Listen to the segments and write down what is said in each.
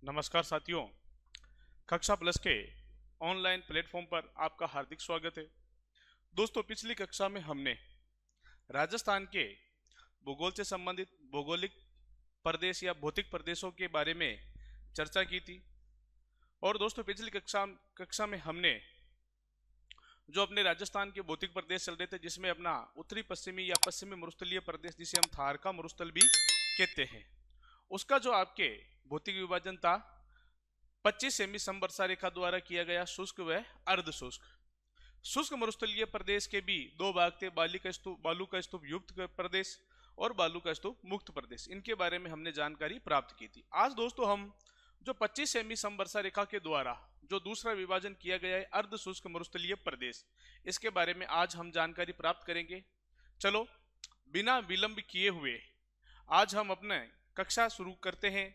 नमस्कार साथियों, कक्षा प्लस के ऑनलाइन प्लेटफॉर्म पर आपका हार्दिक स्वागत है। दोस्तों, पिछली कक्षा में हमने राजस्थान के भूगोल से संबंधित भौगोलिक प्रदेश या भौतिक प्रदेशों के बारे में चर्चा की थी। और दोस्तों, पिछली कक्षा में हमने जो अपने राजस्थान के भौतिक प्रदेश चल रहे थे, जिसमें अपना उत्तरी पश्चिमी या पश्चिमी मरुस्थलीय प्रदेश, जिसे हम थार का मरुस्थल भी कहते हैं, उसका जो आपके भौतिक विभाजन था 25 सेमी समवर्षा रेखा द्वारा किया गया शुष्क व अर्ध शुष्क। शुष्क मरुस्थलीय प्रदेश के भी दो भाग थे, बालू का स्तूप युक्त प्रदेश और बालू का स्तूप मुक्त प्रदेश। इनके बारे में हमने जानकारी प्राप्त की थी। आज दोस्तों हम जो 25 सेमी समवर्षा रेखा के द्वारा जो दूसरा विभाजन किया गया है अर्ध शुष्क मरुस्थलीय प्रदेश, इसके बारे में आज हम जानकारी प्राप्त करेंगे। चलो बिना विलंब किए हुए आज हम अपने कक्षा शुरू करते हैं।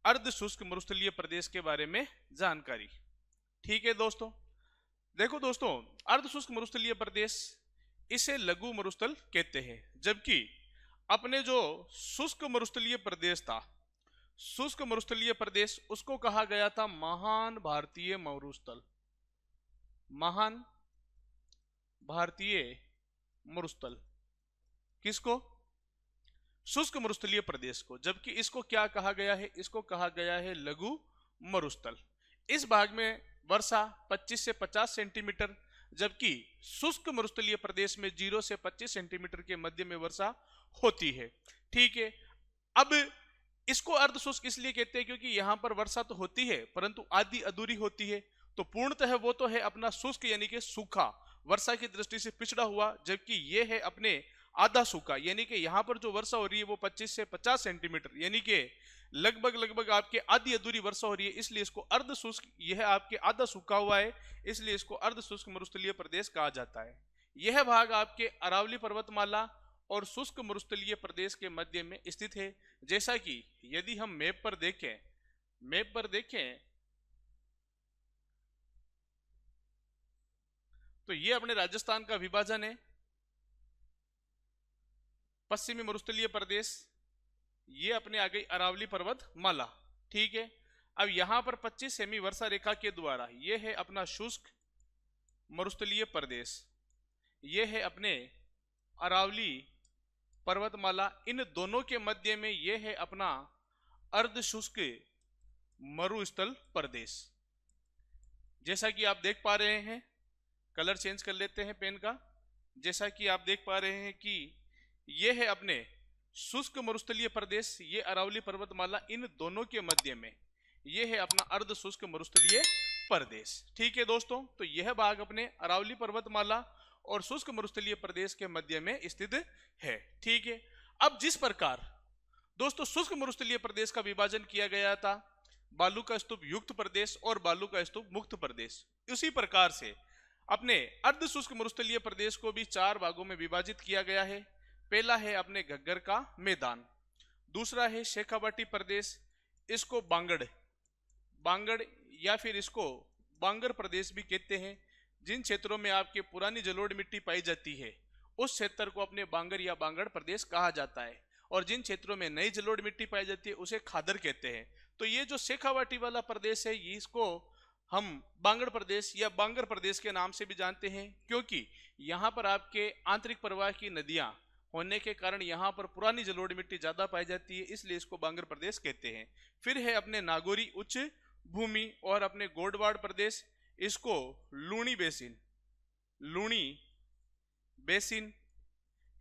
अर्ध शुष्क मरुस्थलीय प्रदेश के बारे में जानकारी। ठीक है दोस्तों, देखो दोस्तों, अर्ध शुष्क मरुस्थलीय प्रदेश इसे लघु मरुस्थल कहते हैं, जबकि अपने जो शुष्क मरुस्थलीय प्रदेश था, शुष्क मरुस्थलीय प्रदेश, उसको कहा गया था महान भारतीय मरुस्थल। महान भारतीय मरुस्थल किसको? शुष्क मरुस्थलीय प्रदेश को। जबकि इसको क्या कहा गया है? इसको कहा गया है लघु मरुस्थल। इस भाग में वर्षा 25 से 50 सेंटीमीटर, जबकि शुष्क मरुस्थलीय प्रदेश में 0 से 25 सेंटीमीटर के मध्य में वर्षा होती है। ठीक है, अब इसको अर्ध शुष्क इसलिए कहते हैं क्योंकि यहां पर वर्षा तो होती है परंतु आधी अधूरी होती है। तो पूर्णतः वो तो है अपना शुष्क यानी कि सूखा, वर्षा की दृष्टि से पिछड़ा हुआ, जबकि ये है अपने आधा सूखा, यानी कि यहां पर जो वर्षा हो रही है वो 25 से 50 सेंटीमीटर, यानी कि लगभग आपके आधी अधूरी वर्षा हो रही है, इसलिए इसको अर्ध शुष्क, यह आपके आधा सूखा हुआ है, इसलिए इसको अर्ध शुष्क मरुस्थलीय प्रदेश कहा जाता है। यह भाग आपके अरावली पर्वतमाला और शुष्क मरुस्थलीय प्रदेश के मध्य में स्थित है। जैसा कि यदि हम मैप पर देखें तो यह अपने राजस्थान का विभाजन है। पश्चिमी मरुस्थलीय प्रदेश, ये अपने आ गई अरावली पर्वतमाला। ठीक है, अब यहां पर 25 सेमी वर्षा रेखा के द्वारा ये है अपना शुष्क मरुस्थलीय प्रदेश, ये है अपने अरावली पर्वतमाला। इन दोनों के मध्य में ये है अपना अर्ध शुष्क मरुस्थल प्रदेश। जैसा कि आप देख पा रहे हैं, कलर चेंज कर लेते हैं पेन का। जैसा कि आप देख पा रहे हैं कि ये है अपने शुष्क मरुस्थलीय प्रदेश, ये अरावली पर्वतमाला, इन दोनों के मध्य में ये है अपना अर्ध शुष्क मरुस्थलीय प्रदेश। ठीक है दोस्तों, तो यह भाग अपने अरावली पर्वतमाला और शुष्क मरुस्थलीय प्रदेश के मध्य में स्थित है। ठीक है, अब जिस प्रकार दोस्तों शुष्क मरुस्थलीय प्रदेश का विभाजन किया गया था बालू का स्तूप युक्त प्रदेश और बालू का स्तूप मुक्त प्रदेश, उसी प्रकार से अपने अर्ध शुष्क मरुस्थलीय प्रदेश को भी 4 भागों में विभाजित किया गया है। पहला है अपने घग्गर का मैदान, दूसरा है शेखावाटी प्रदेश, इसको बांगड़ या फिर इसको बांगर प्रदेश भी कहते हैं। जिन क्षेत्रों में आपके पुरानी जलोढ़ मिट्टी पाई जाती है उस क्षेत्र को अपने बांगर या बांगड़ प्रदेश कहा जाता है, और जिन क्षेत्रों में नई जलोढ़ मिट्टी पाई जाती है उसे खादर कहते हैं। तो ये जो शेखावाटी वाला प्रदेश है, इसको हम बांगड़ प्रदेश या बांगर प्रदेश के नाम से भी जानते हैं, क्योंकि यहाँ पर आपके आंतरिक प्रवाह की नदियां होने के कारण यहाँ पर पुरानी जलोढ़ मिट्टी ज्यादा पाई जाती है, इसलिए इसको बांगर प्रदेश कहते हैं। फिर है अपने नागौरी उच्च भूमि और अपने गोडवाड़ प्रदेश, इसको लूणी बेसिन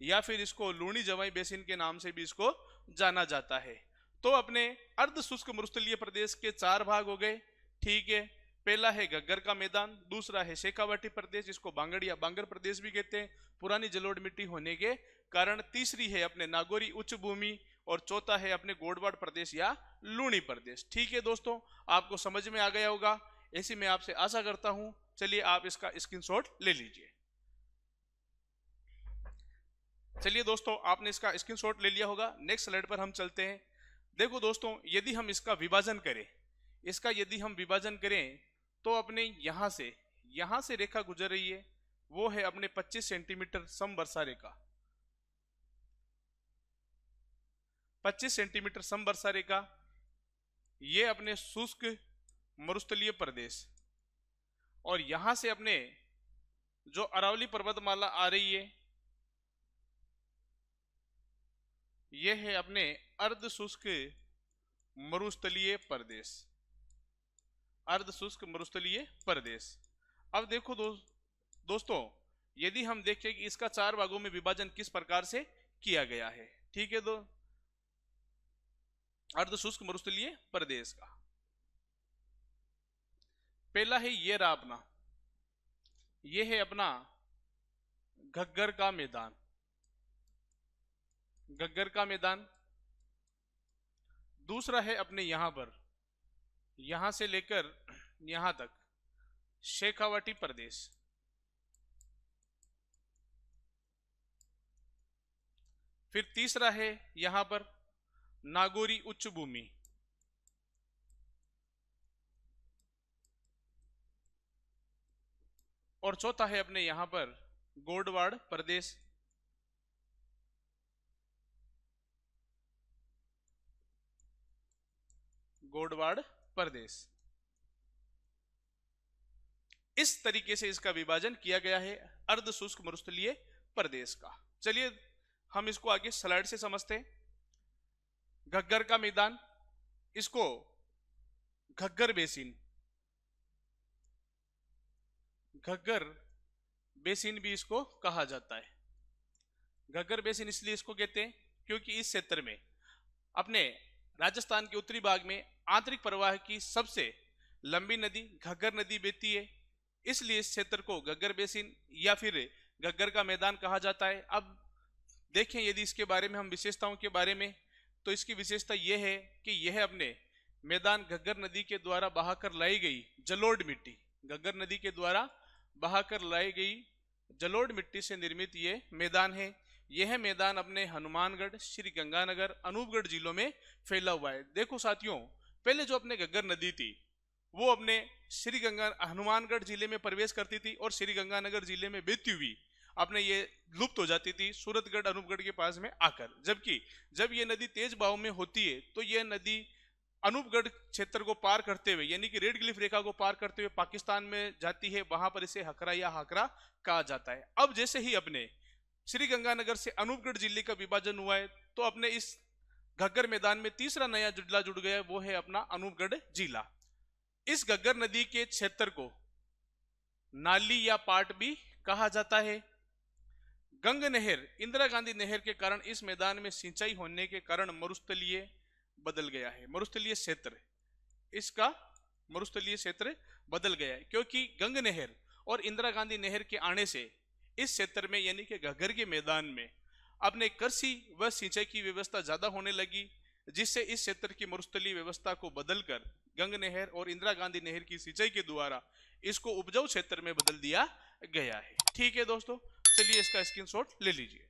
या फिर इसको लूणी जवाई बेसिन के नाम से भी इसको जाना जाता है। तो अपने अर्ध शुष्क मरुस्थलीय प्रदेश के 4 भाग हो गए। ठीक है, पहला है घग्गर का मैदान, दूसरा है शेखावाटी प्रदेश, इसको बांगड़ या बांगर प्रदेश भी कहते हैं पुरानी जलोढ़ मिट्टी होने के कारण, तीसरी है अपने नागौरी उच्च भूमि, और चौथा है अपने गोडवाड़ प्रदेश या लूणी प्रदेश। ठीक है दोस्तों, आपको समझ में आ गया होगा, ऐसी मैं आपसे आशा करता हूं। चलिए आप इसका स्क्रीनशॉट ले लीजिए। चलिए दोस्तों, आपने इसका स्क्रीनशॉट ले लिया होगा। नेक्स्ट स्लाइड पर हम चलते हैं। देखो दोस्तों, यदि हम इसका विभाजन करें तो अपने यहां से रेखा गुजर रही है, वो है अपने 25 सेंटीमीटर समवर्षा रेखा। 25 सेंटीमीटर समवर्षा रेखा, ये अपने शुष्क मरुस्थलीय प्रदेश, और यहां से अपने जो अरावली पर्वतमाला आ रही है ये है अपने अर्ध शुष्क मरुस्थलीय प्रदेश, अर्ध शुष्क मरुस्थलीय प्रदेश। अब देखो दोस्तों, यदि हम देखें कि इसका 4 भागों में विभाजन किस प्रकार से किया गया है, ठीक है, अर्ध शुष्क मरुस्थलीय प्रदेश का पहला है ये रहा अपना, ये है अपना घग्गर का मैदान, घग्गर का मैदान। दूसरा है अपने यहां पर, यहां से लेकर यहां तक शेखावाटी प्रदेश। फिर तीसरा है यहां पर नागौरी उच्च भूमि, और चौथा है अपने यहां पर गोडवाड़ प्रदेश। गोडवाड़ प्रदेश, इस तरीके से इसका विभाजन किया गया है अर्ध शुष्क मरुस्थलीय प्रदेश का। चलिए हम इसको आगे स्लाइड से समझते हैं। घग्गर का मैदान, इसको घग्गर बेसिन, घग्गर बेसिन भी इसको कहा जाता है। घग्गर बेसिन इसलिए इसको कहते हैं क्योंकि इस क्षेत्र में अपने राजस्थान के उत्तरी भाग में आंतरिक प्रवाह की सबसे लंबी नदी घग्गर नदी बहती है, इसलिए इस क्षेत्र को घग्गर बेसिन या फिर घग्गर का मैदान कहा जाता है। अब देखें यदि इसके बारे में हम विशेषताओं के बारे में, तो इसकी विशेषता यह है कि यह अपने मैदान घग्गर नदी के द्वारा बहाकर लाई गई जलोढ़ मिट्टी, घग्गर नदी के द्वारा बहाकर लाई गई जलोढ़ मिट्टी से निर्मित ये मैदान है। यह मैदान अपने हनुमानगढ़, श्री गंगानगर, अनूपगढ़ जिलों में फैला हुआ है। देखो साथियों, पहले जो अपने घग्गर नदी थी वो अपने श्री हनुमानगढ़ जिले में प्रवेश करती थी और श्री गंगानगर जिले में बहती हुई अपने ये लुप्त हो जाती थी सूरतगढ़, अनूपगढ़ के पास में आकर। जबकि जब ये नदी तेज बहाव में होती है तो यह नदी अनूपगढ़ क्षेत्र को पार करते हुए यानी कि रेड क्लिफ रेखा को पार करते हुए पाकिस्तान में जाती है, वहां पर इसे हकरा या हाकरा कहा जाता है। अब जैसे ही अपने श्री गंगानगर से अनूपगढ़ जिले का विभाजन हुआ है तो अपने इस घग्गर मैदान में तीसरा नया जिला जुड़ गया है, वो है अपना अनूपगढ़ जिला। इस घग्गर नदी के क्षेत्र को नाली या पाट भी कहा जाता है। गंग नहर, इंदिरा गांधी नहर के कारण इस मैदान में सिंचाई होने के कारण मरुस्थलीय बदल गया है, मरुस्थलीय क्षेत्र, इसका मरुस्थलीय क्षेत्र बदल गया है क्योंकि गंग नहर और इंदिरा गांधी नहर के आने से इस क्षेत्र में यानी कि घग्गर के मैदान में अपने कृषि व सिंचाई की व्यवस्था ज्यादा होने लगी, जिससे इस क्षेत्र की मरुस्थलीय व्यवस्था को बदलकर गंग नहर और इंदिरा गांधी नहर की सिंचाई के द्वारा इसको उपजाऊ क्षेत्र में बदल दिया गया है। ठीक है दोस्तों, चलिए इसका स्क्रीनशॉट ले लीजिए।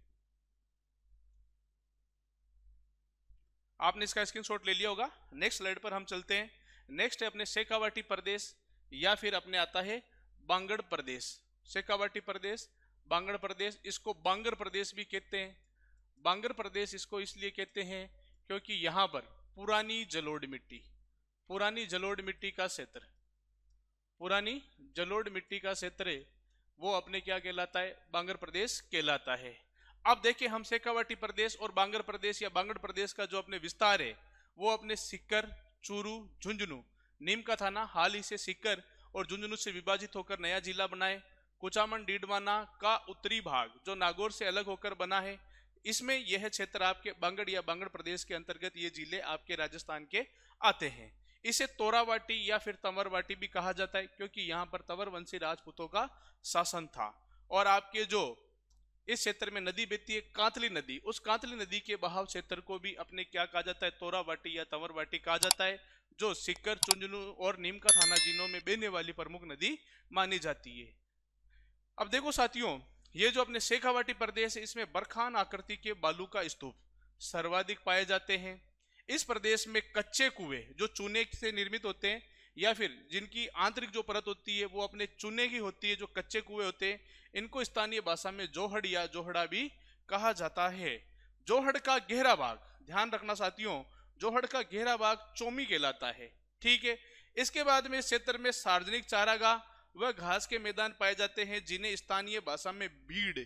आपने इसका स्क्रीनशॉट ले लिया होगा। नेक्स्ट स्लाइड पर हम चलते हैं। नेक्स्ट है अपने शेखावाटी प्रदेश या फिर अपने आता है बांगड़ प्रदेश। शेखावाटी प्रदेश, बांगड़ प्रदेश, इसको बांगर प्रदेश भी कहते हैं। बांगर प्रदेश इसको इसलिए कहते हैं क्योंकि यहां पर पुरानी जलोढ़ मिट्टी, पुरानी जलोढ़ मिट्टी का क्षेत्र, पुरानी जलोढ़ मिट्टी का क्षेत्र वो अपने क्या कहलाता है, बांगर प्रदेश कहलाता है। अब देखिए हम शेखावाटी प्रदेश और बांगर प्रदेश या बांगड़ प्रदेश का जो अपने विस्तार है वो अपने सीकर, चूरू, झुंझुनू, नीम का थाना हाल ही से सीकर और झुंझुनू से विभाजित होकर नया जिला बनाए। कुचामन डीडवाना का उत्तरी भाग जो नागौर से अलग होकर बना है, इसमें यह क्षेत्र आपके बांगड़ या बांगड़ प्रदेश के अंतर्गत ये जिले आपके राजस्थान के आते हैं। इसे तोरावाटी या फिर तंवरवाटी भी कहा जाता है क्योंकि यहाँ पर तंवर वंशी राजपूतों का शासन था। और आपके जो इस क्षेत्र में नदी बहती है कांतली नदी, उस कांतली नदी के बहाव क्षेत्र को भी अपने क्या कहा जाता है, तोरावाटी या तंवरवाटी कहा जाता है, जो सीकर, चुंझुनू और नीम का थाना जिलों में बहने वाली प्रमुख नदी मानी जाती है। अब देखो साथियों, ये जो अपने शेखावाटी प्रदेश है इसमें बरखान आकृति के बालू का स्तूप सर्वाधिक पाए जाते हैं। इस प्रदेश में कच्चे कुएं जो चूने से निर्मित होते हैं या फिर जिनकी आंतरिक जो परत होती है वो अपने चूने की होती है, जो कच्चे कुएं होते हैं, इनको स्थानीय भाषा में जोहड़ या जोहड़ा भी कहा जाता है। जोहड़ का गहरा भाग, ध्यान रखना साथियों, जोहड़ का गहरा भाग चोमी कहलाता है। ठीक है, इसके बाद में इस क्षेत्र में सार्वजनिक चारागाह व घास के मैदान पाए जाते हैं जिन्हें स्थानीय भाषा में बीड़,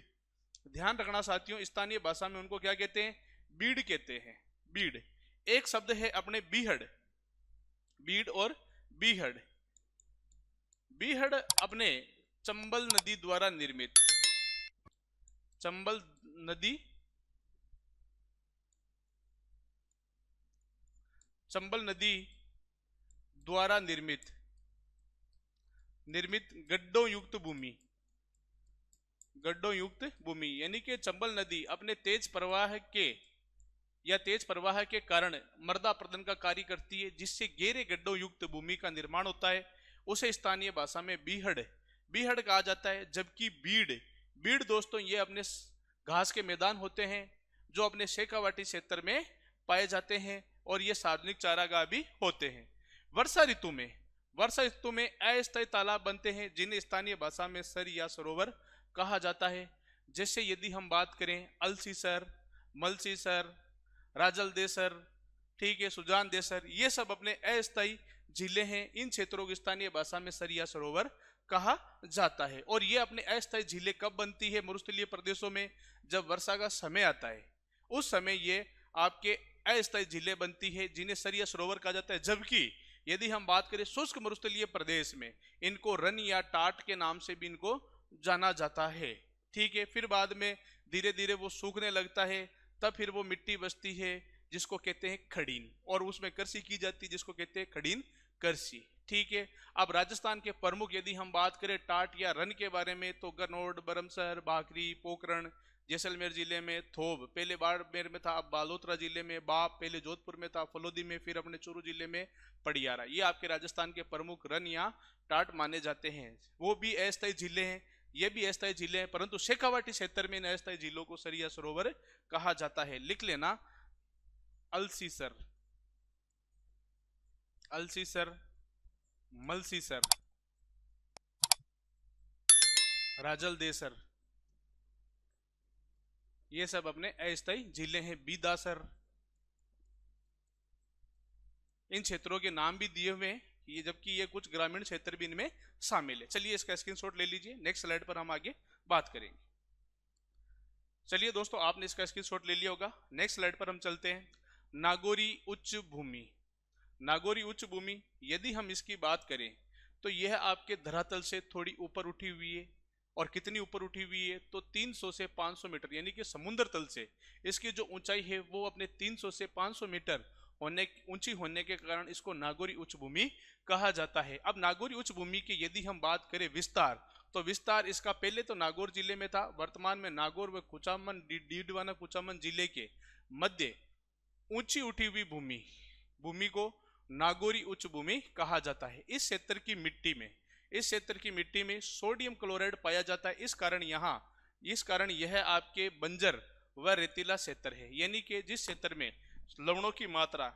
ध्यान रखना साथियों, स्थानीय भाषा में उनको क्या कहते हैं, बीड़ कहते हैं, बीड़। एक शब्द है अपने बीहड़, बीड़ और बीहड़। बीहड़ अपने चंबल नदी द्वारा निर्मित, चंबल नदी, चंबल नदी द्वारा निर्मित गड्ढों युक्त भूमि, गड्ढों युक्त भूमि, यानी कि चंबल नदी अपने तेज प्रवाह के या तेज प्रवाह के कारण मृदा प्रदन का कार्य करती है जिससे गहरे गड्ढों युक्त भूमि का निर्माण होता है। उसे स्थानीय भाषा में बीहड़, बीहड़ कहा जाता है। जबकि बीड़, बीड़ दोस्तों ये अपने घास के मैदान होते हैं जो अपने शेखावाटी क्षेत्र में पाए जाते हैं और ये सार्वजनिक चारागाह भी होते हैं। वर्षा ऋतु में अस्थायी तालाब बनते हैं जिन्हें स्थानीय भाषा में सर या सरोवर कहा जाता है। जैसे यदि हम बात करें अलसीसर, मलसीसर, राजल देसर, ठीक है, सुजान देसर, ये सब अपने अस्थायी झीलें हैं। इन क्षेत्रों को स्थानीय भाषा में सर या सरोवर कहा जाता है। और ये अपने अस्थायी झीलें कब बनती है मरुस्थलीय प्रदेशों में, जब वर्षा का समय आता है, उस समय ये आपके अस्थायी झीलें बनती है जिन्हें सर या सरोवर कहा जाता है। जबकि यदि हम बात करें शुष्क मरुस्थलीय प्रदेश में इनको रन या टाट के नाम से भी इनको जाना जाता है। ठीक है, फिर बाद में धीरे धीरे वो सूखने लगता है, तब फिर वो मिट्टी बचती है जिसको कहते हैं खड़ीन, और उसमें कृषि की जाती है जिसको कहते हैं खड़ीन कृषि। ठीक है, अब राजस्थान के प्रमुख यदि हम बात करें टाट या रन के बारे में तो गरनोट, बरमसर, भाखरी, पोखरण, जैसलमेर जिले में थोब, पहले बाड़मेर में था, अब बालोतरा जिले में बाप, पहले जोधपुर में था, फलोदी में, फिर अपने चूरू जिले में पड़ियारा। ये आपके राजस्थान के प्रमुख रन या टाट माने जाते हैं। वो भी अस्थायी जिले हैं, ये भी अस्थायी जिले हैं, परंतु शेखावाटी क्षेत्र में इन अस्थायी जिलों को सर या सरोवर कहा जाता है। लिख लेना, अलसीसर, अलसीसर, मलसीसर, राजल देसर, ये सब अपने अस्थायी जिले हैं। बीदासर, इन क्षेत्रों के नाम भी दिए हुए हैं ये, जबकि ये कुछ ग्रामीण क्षेत्र भी इनमें शामिल है। चलिए इसका स्क्रीनशॉट ले लीजिए, नेक्स्ट स्लाइड पर हम आगे बात करेंगे। चलिए दोस्तों, आपने इसका स्क्रीनशॉट ले लिया होगा, नेक्स्ट स्लाइड पर हम चलते हैं। नागौरी उच्च भूमि, नागौरी उच्च भूमि यदि हम इसकी बात करें तो यह आपके धरातल से थोड़ी ऊपर उठी हुई है। और कितनी ऊपर उठी हुई है तो 300 से 500 मीटर, यानी कि समुद्र तल से इसकी जो ऊंचाई है वो अपने 300 से 500 मीटर ऊंची होने के कारण इसको नागौरी उच्च भूमि कहा जाता है। अब नागौरी उच्च भूमि की यदि हम बात करें विस्तार, तो विस्तार इसका पहले तो नागौर जिले में था, वर्तमान में नागौर व कुचामन, डीडवाना कुचामन जिले के मध्य ऊंची उठी हुई भूमि को नागौरी उच्च भूमि कहा जाता है। इस क्षेत्र की मिट्टी में सोडियम क्लोराइड पाया जाता है। इस कारण यह आपके बंजर व रेतीला क्षेत्र है, यानी कि जिस क्षेत्र में लवणों की मात्रा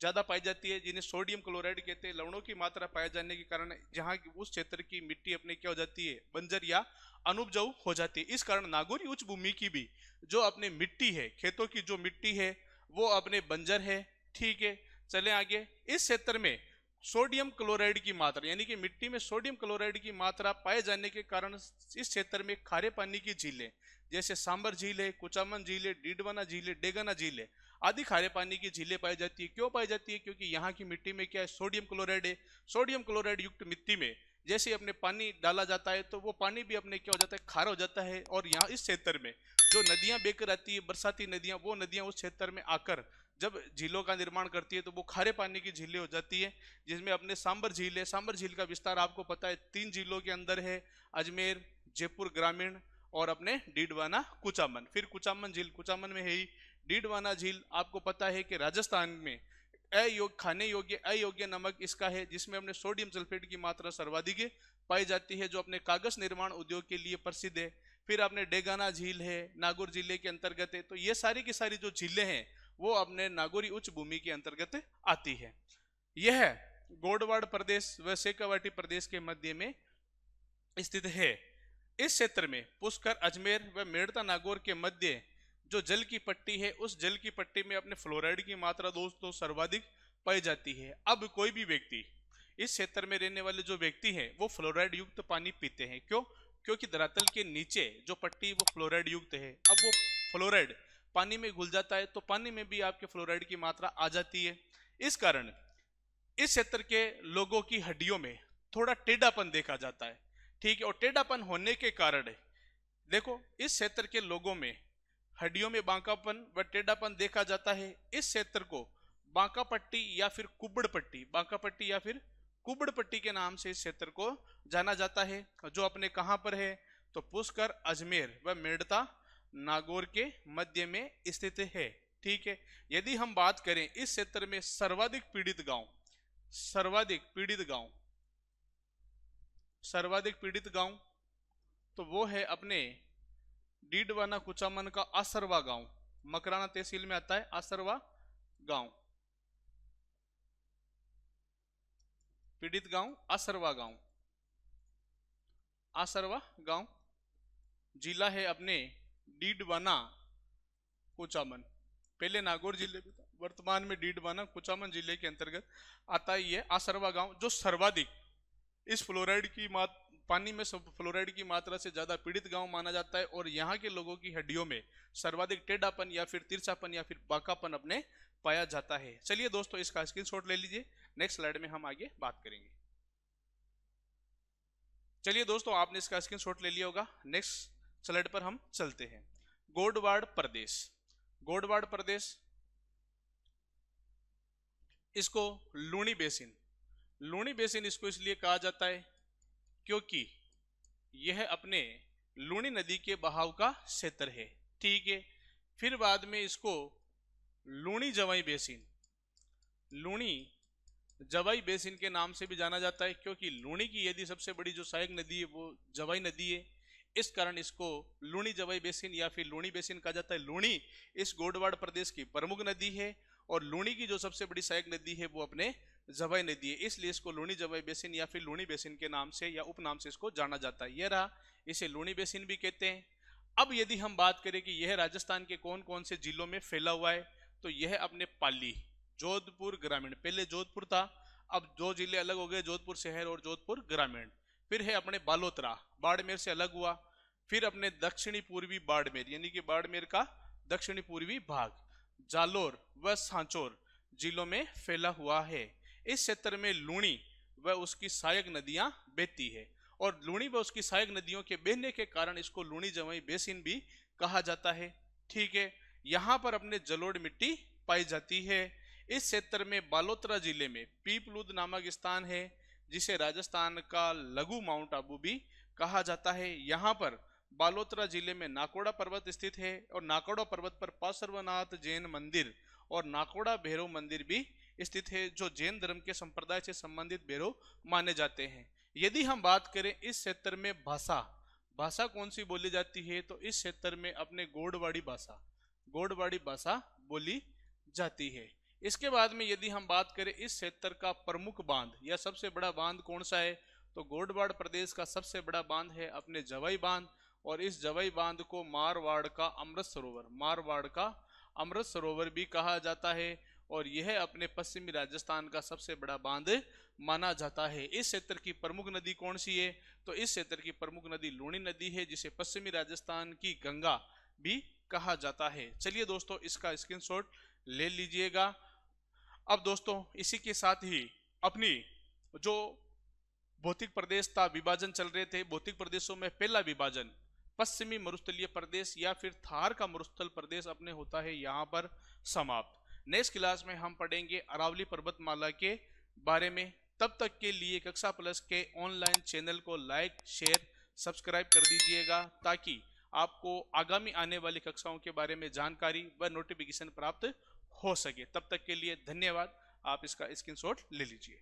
ज्यादा पाई जाती है, जिन्हें सोडियम क्लोराइड कहते हैं, लवणों की मात्रा पाए जाने के कारण जहां उस क्षेत्र की मिट्टी अपने क्या हो जाती है, बंजर या अनुपजाऊ हो जाती है। इस कारण नागौरी उच्च भूमि की भी जो अपने मिट्टी है, खेतों की जो मिट्टी है वो अपने बंजर है। ठीक है, चले आगे। इस क्षेत्र में सोडियम क्लोराइड की मात्रा, यानी कि मिट्टी में सोडियम क्लोराइड की मात्रा पाए जाने के कारण इस क्षेत्र में खारे पानी की झीलें जैसे सांबर झील है, कुचामन झील है, डीडवाना झील है, डेगाना झील है आदि खारे पानी की झीलें पाई जाती है। क्यों पाई जाती है? क्योंकि यहाँ की मिट्टी में क्या है, सोडियम क्लोराइड है। सोडियम क्लोराइड युक्त मिट्टी में जैसे ही अपने पानी डाला जाता है तो वो पानी भी अपने क्या हो जाता है, खारा हो जाता है। और यहाँ इस क्षेत्र में जो नदियां बहकर आती है, बरसाती नदियां, वो नदियां उस क्षेत्र में आकर जब झीलों का निर्माण करती है तो वो खारे पानी की झीलें हो जाती है, जिसमें अपने सांबर झील है। सांबर झील का विस्तार आपको पता है 3 जिलों के अंदर है, अजमेर, जयपुर ग्रामीण और अपने डीडवाना कुचामन। फिर कुचामन झील कुचामन में है ही। डीडवाना झील आपको पता है कि राजस्थान में खाने योग्य अयोग्य नमक इसका है, जिसमें अपने सोडियम सल्फेट की मात्रा सर्वाधिक पाई जाती है, जो अपने कागज निर्माण उद्योग के लिए प्रसिद्ध है। फिर अपने डेगाना झील है, नागौर जिले के अंतर्गत है। तो ये सारी की सारी जो झीलें हैं वो अपने नागौरी उच्च भूमि के अंतर्गत आती है। यह गोडवाड़ प्रदेश व शेखावाटी प्रदेश के मध्य में स्थित है। इस क्षेत्र में पुष्कर, अजमेर व मेड़ता नागौर के मध्य जो जल की पट्टी है उस जल की पट्टी में अपने फ्लोराइड की मात्रा दोस्तों सर्वाधिक पाई जाती है। अब कोई भी व्यक्ति, इस क्षेत्र में रहने वाले जो व्यक्ति हैं वो फ्लोराइड युक्त पानी पीते हैं। क्यों? क्योंकि धरातल के नीचे जो पट्टी वो फ्लोराइड युक्त है। अब वो फ्लोराइड पानी में घुल जाता है तो पानी में भी आपके फ्लोराइड की मात्रा आ जाती है। इस कारण इस क्षेत्र के लोगों की हड्डियों में थोड़ा टेढ़ापन देखा जाता है। ठीक है, और टेढ़ापन होने के कारण देखो इस क्षेत्र के लोगों में हड्डियों में बांकापन व टेढ़ापन देखा जाता है। इस क्षेत्र को बांका पट्टी या फिर कुबड़ पट्टी, बांका पट्टी या फिर कुबड़ पट्टी के नाम से इस क्षेत्र को जाना जाता है, जो अपने कहां पर है तो पुष्कर, अजमेर व मेड़ता नागौर के मध्य में स्थित है। ठीक है, यदि हम बात करें इस क्षेत्र में सर्वाधिक पीड़ित गांव तो वो है अपने डीडवाना कुचामन का आसरवा गांव, मकराना तहसील में आता है आसरवा गांव। पीड़ित गांव आसरवा गांव जिला है अपने डीडवाना कुचामन, पहले नागौर जिले में था, वर्तमान में डीडवाना कुचामन जिले के अंतर्गत आता है ये आसरवा गांव, जो सर्वाधिक इस फ्लोराइड की पानी में फ्लोराइड की मात्रा से ज्यादा पीड़ित गांव माना जाता है। और यहाँ के लोगों की हड्डियों में सर्वाधिक टेढ़ापन या फिर तिरछापन या फिर बांकापन अपने पाया जाता है। चलिए दोस्तों इसका स्क्रीनशॉट ले लीजिए, नेक्स्ट स्लाइड में हम आगे बात करेंगे। चलिए दोस्तों आपने इसका स्क्रीनशॉट ले लिया होगा, नेक्स्ट स्लाइड पर हम चलते हैं। गोडवाड़ प्रदेश, इसको लूनी बेसिन इसको इसलिए कहा जाता है क्योंकि यह अपने लूनी नदी के बहाव का क्षेत्र है। ठीक है, फिर बाद में इसको लूनी जवाई बेसिन के नाम से भी जाना जाता है, क्योंकि लूनी की यदि सबसे बड़ी जो सहायक नदी है वो जवाई नदी है। इस कारण इसको लूनी जवाई बेसिन या फिर लूनी बेसिन कहा जाता है। लूनी इस गोडवाड़ प्रदेश की प्रमुख नदी है और लूनी की जो सबसे बड़ी सहायक नदी है वो अपने जवाई नदी है, इसलिए इसको लूनी जवाई बेसिन या फिर लूनी बेसिन के नाम से या उपनाम से इसको जाना जाता है। यह रहा, इसे लूनी बेसिन भी कहते हैं। अब यदि हम बात करें कि यह राजस्थान के कौन कौन से जिलों में फैला हुआ है, तो यह अपने पाली, जोधपुर ग्रामीण, पहले जोधपुर था, अब दो जिले अलग हो गए, जोधपुर शहर और जोधपुर ग्रामीण। फिर है अपने बालोतरा, बाड़मेर से अलग हुआ। फिर अपने दक्षिणी पूर्वी बाड़मेर यानी कि बाड़मेर का दक्षिणी पूर्वी भाग, जालोर व सांचौर जिलों में फैला हुआ है। इस क्षेत्र में लूनी व उसकी सहायक नदियां बहती है और लूनी व उसकी सहायक नदियों के बहने के कारण इसको लूनी जवाई बेसिन भी कहा जाता है। ठीक है, यहाँ पर अपने जलोढ़ मिट्टी पाई जाती है। इस क्षेत्र में बालोतरा जिले में पीपलूद नामक स्थान है, जिसे राजस्थान का लघु माउंट आबू भी कहा जाता है। यहाँ पर बालोतरा जिले में नाकोड़ा पर्वत स्थित है और नाकोड़ा पर्वत पर पार्श्वनाथ जैन मंदिर और नाकोड़ा भैरव मंदिर भी स्थित है, जो जैन धर्म के संप्रदाय से संबंधित भैरव माने जाते हैं। यदि हम बात करें इस क्षेत्र में भाषा कौन सी बोली जाती है, तो इस क्षेत्र में अपने गोडवाड़ी भाषा बोली जाती है। इसके बाद में यदि हम बात करें इस क्षेत्र का प्रमुख बांध या सबसे बड़ा बांध कौन सा है, तो गोडवाड़ प्रदेश का सबसे बड़ा बांध है अपने जवाई बांध, और इस जवाई बांध को मारवाड़ का अमृत सरोवर भी कहा जाता है और यह अपने पश्चिमी राजस्थान का सबसे बड़ा बांध माना जाता है। इस क्षेत्र की प्रमुख नदी कौन सी है, तो इस क्षेत्र की प्रमुख नदी लूनी नदी है, जिसे पश्चिमी राजस्थान की गंगा भी कहा जाता है। चलिए दोस्तों इसका स्क्रीनशॉट ले लीजिएगा। अब दोस्तों इसी के साथ ही अपनी जो भौतिक प्रदेश था, विभाजन चल रहे थे, भौतिक प्रदेशों में पहला विभाजन पश्चिमी मरुस्थलीय प्रदेश या फिर थार का मरुस्थल प्रदेश अपने होता है यहाँ पर समाप्त। नेक्स्ट क्लास में हम पढ़ेंगे अरावली पर्वतमाला के बारे में। तब तक के लिए कक्षा प्लस के ऑनलाइन चैनल को लाइक, शेयर, सब्सक्राइब कर दीजिएगा, ताकि आपको आगामी आने वाली कक्षाओं के बारे में जानकारी व नोटिफिकेशन प्राप्त हो सके। तब तक के लिए धन्यवाद। आप इसका स्क्रीनशॉट ले लीजिए।